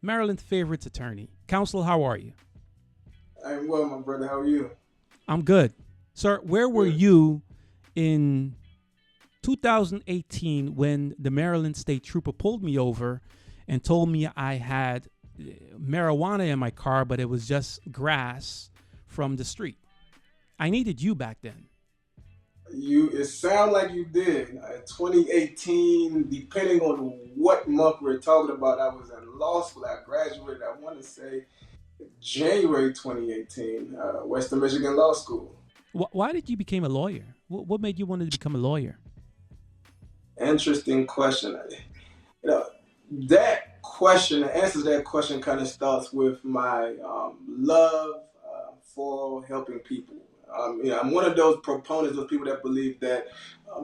Maryland's favorite attorney. Counsel, how are you? I'm well, my brother. How are you? I'm good. Sir, where were Good. you in 2018 when the Maryland State Trooper pulled me over and told me I had marijuana in my car, but it was just grass from the street? I needed you back then. It sounds like you did. 2018, depending on what month we're talking about, I was in law school. I graduated, I want to say, January 2018, Western Michigan Law School. Why did you become a lawyer? What made you want to become a lawyer? Interesting question. You know, that question, the answer to that question kind of starts with my love for helping people. I'm one of those proponents of people that believe that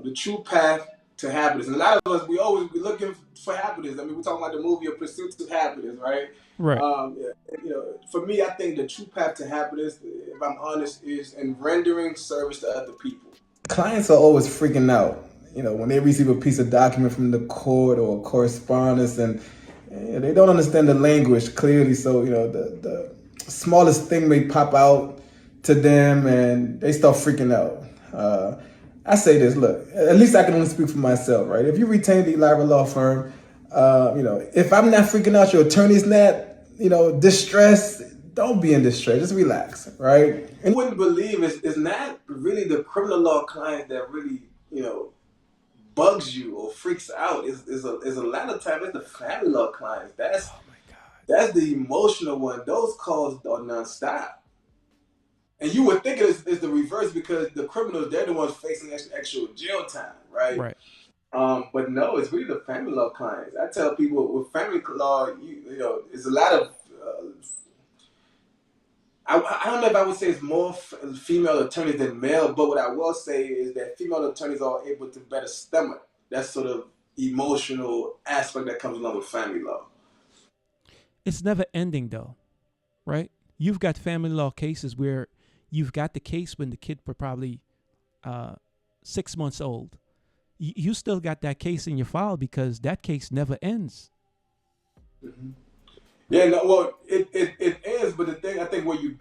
the true path to happiness, and a lot of us, we always be looking for happiness. I mean, we're talking about the movie A Pursuit of Happiness, right? Right. For me, I think the true path to happiness, if I'm honest, is in rendering service to other people. Clients are always freaking out, when they receive a piece of document from the court or correspondence, and they don't understand the language clearly. So, the smallest thing may pop out to them and they start freaking out. I say this, look, at least I can only speak for myself, right? If you retain the Elira Law Firm, if I'm not freaking out, your attorney's not, distressed, don't be in distress. Just relax, right? And you wouldn't believe it's not really the criminal law client that really, bugs you or freaks out. Is a lot of times it's the family law clients. That's the emotional one. Those calls are nonstop. And you would think it's the reverse because the criminals, they're the ones facing actual jail time, right? Right. But no, it's really the family law clients. I tell people with family law, it's a lot of. I don't know if I would say it's more female attorneys than male, but what I will say is that female attorneys are able to better stomach that sort of emotional aspect that comes along with family law. It's never ending though, right? You've got family law cases where you've got the case when the kid were probably 6 months old. You still got that case in your file because that case never ends. Mm-hmm. Yeah, no, well, it is, but the thing I think what you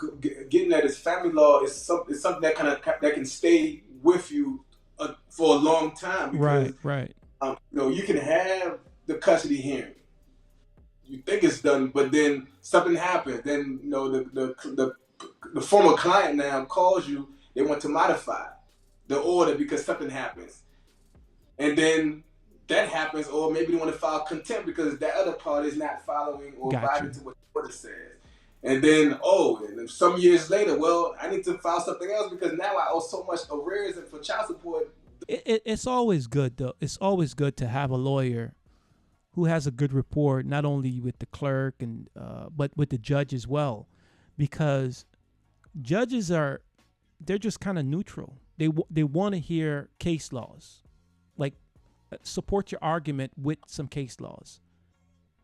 getting at is family law is something that that can stay with you for a long time. Because, right. You can have the custody hearing. You think it's done, but then something happens. Then the former client now calls you. They want to modify the order because something happens, and then that happens, or maybe they want to file contempt because that other party is not following or abiding to what the order says. And then, and some years later, well, I need to file something else because now I owe so much arrears for child support. It's always good though. It's always good to have a lawyer who has a good rapport, not only with the clerk and but with the judge as well, because judges they're just kind of neutral. They want to hear case laws, like support your argument with some case laws,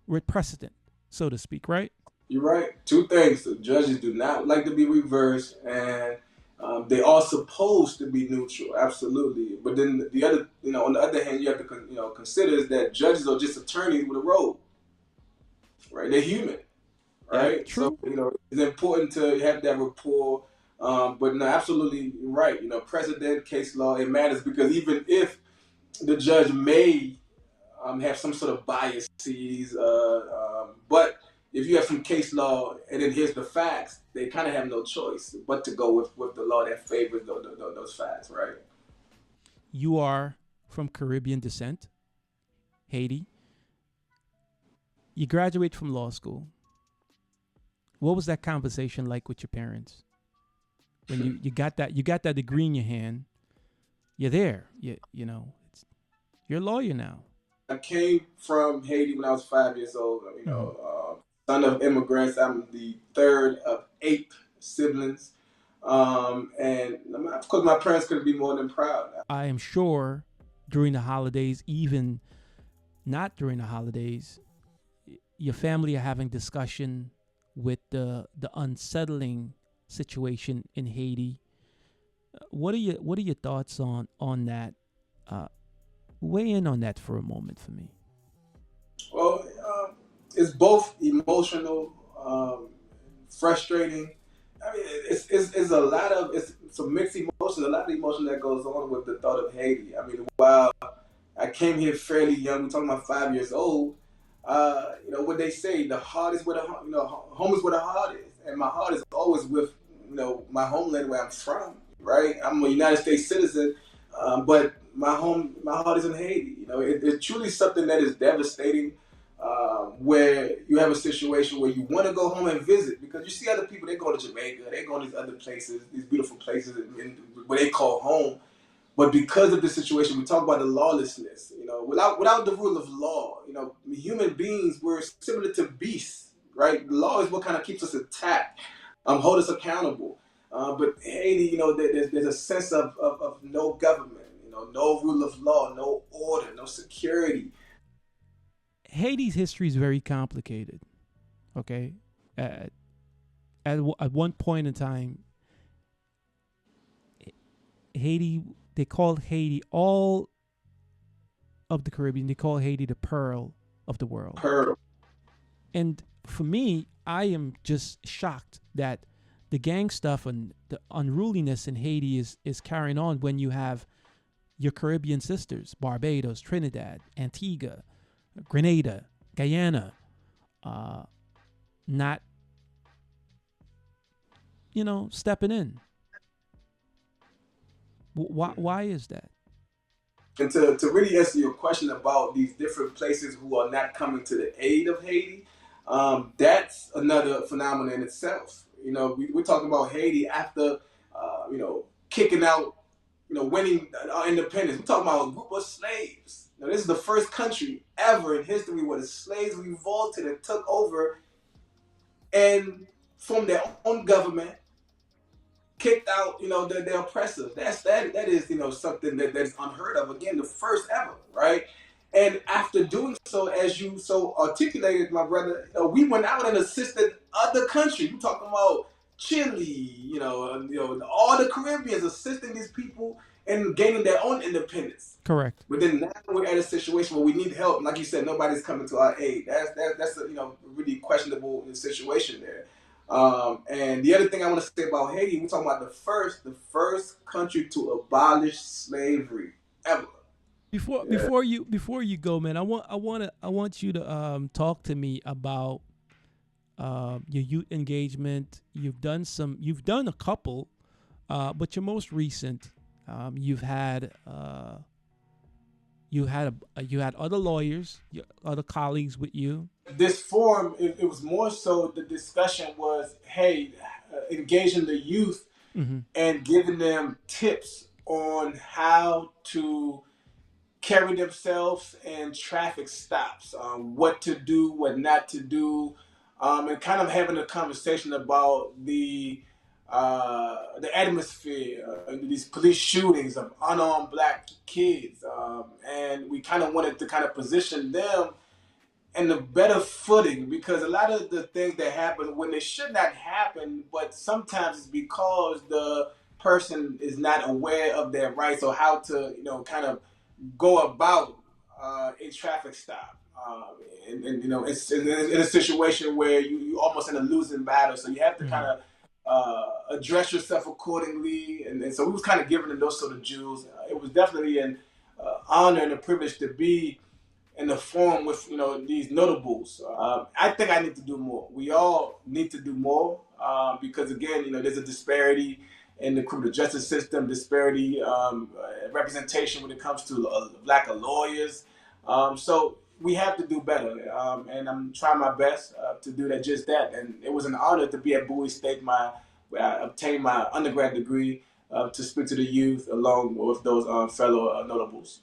with precedent, so to speak, right? You're right. Two things: the judges do not like to be reversed, and they are supposed to be neutral, absolutely. But then the other, on the other hand, you have to consider is that judges are just attorneys with a robe, right? They're human, right? Yeah, true. So it's important to have that rapport. But no, absolutely right. Precedent, case law, it matters because even if the judge may have some sort of biases, but if you have some case law and then here's the facts, they kind of have no choice but to go with the law that favors those facts, right? You are from Caribbean descent, Haiti. You graduate from law school. What was that conversation like with your parents when you got that degree in your hand? You're there. You're a lawyer now. I came from Haiti when I was 5 years old. Son of immigrants. I'm the third of 8 siblings. And of course, my parents couldn't be more than proud. I am sure during the holidays, even not during the holidays, your family are having discussion with the unsettling situation in Haiti. What are your thoughts on that? Weigh in on that for a moment for me. Well, it's both emotional, frustrating. I mean, it's a lot of it's a mixed emotion, a lot of emotion that goes on with the thought of Haiti. I mean, while I came here fairly young, we're talking about 5 years old. What they say, the heart is where home is where the heart is, and my heart is always with my homeland where I'm from. Right, I'm a United States citizen, but my heart is in Haiti. It's truly something that is devastating. Where you have a situation where you want to go home and visit because you see other people, they go to Jamaica, they go to these other places, these beautiful places where they call home. But because of the situation, we talk about the lawlessness. Without the rule of law, human beings were similar to beasts, right? The law is what kind of keeps us intact, hold us accountable. But Haiti, there's a sense of no government, no rule of law, no order, no security. Haiti's history is very complicated. Okay, at one point in time, Haiti, they called Haiti, all of the Caribbean, they call Haiti the pearl of the world. Pearl. And for me, I am just shocked that the gang stuff and the unruliness in Haiti is carrying on when you have your Caribbean sisters, Barbados, Trinidad, Antigua, Grenada, Guyana, not, stepping in. Why is that? And to really answer your question about these different places who are not coming to the aid of Haiti, that's another phenomenon in itself. We're talking about Haiti after, kicking out, winning our independence. We're talking about a group of slaves. Now, this is the first country ever in history where the slaves revolted and took over and formed their own government, kicked out, their oppressors. That is, something that's unheard of. Again, the first ever, right? And after doing so, as you so articulated, my brother, we went out and assisted other countries. We're talking about Chile, all the Caribbeans assisting these people in gaining their own independence. Correct. But then now we're at a situation where we need help. Like you said, nobody's coming to our aid. That's a really questionable situation there. And the other thing I want to say about Haiti, we're talking about the first country to abolish slavery ever. Before you go, man, I want you to talk to me about your youth engagement. You've done a couple, but your most recent, you had other lawyers, other colleagues with you. This forum, it was more so the discussion was, hey, engaging the youth and giving them tips on how to carry themselves in traffic stops, what to do, what not to do, and kind of having a conversation about the atmosphere, these police shootings of unarmed black kids, and we kind of wanted to kind of position them in a better footing, because a lot of the things that happen when they should not happen, but sometimes it's because the person is not aware of their rights or how to kind of go about a traffic stop. And it's in a situation where you almost in a losing battle, so you have to kind of address yourself accordingly. And so we was kind of giving them those sort of jewels. It was definitely an honor and a privilege to be in the forum with these notables. I think I need to do more. We all need to do more because again, there's a disparity in the criminal justice system, disparity, representation when it comes to lack of lawyers. So we have to do better, and I'm trying my best to do just that. And it was an honor to be at Bowie State, where I obtained my undergrad degree, to speak to the youth along with those fellow notables.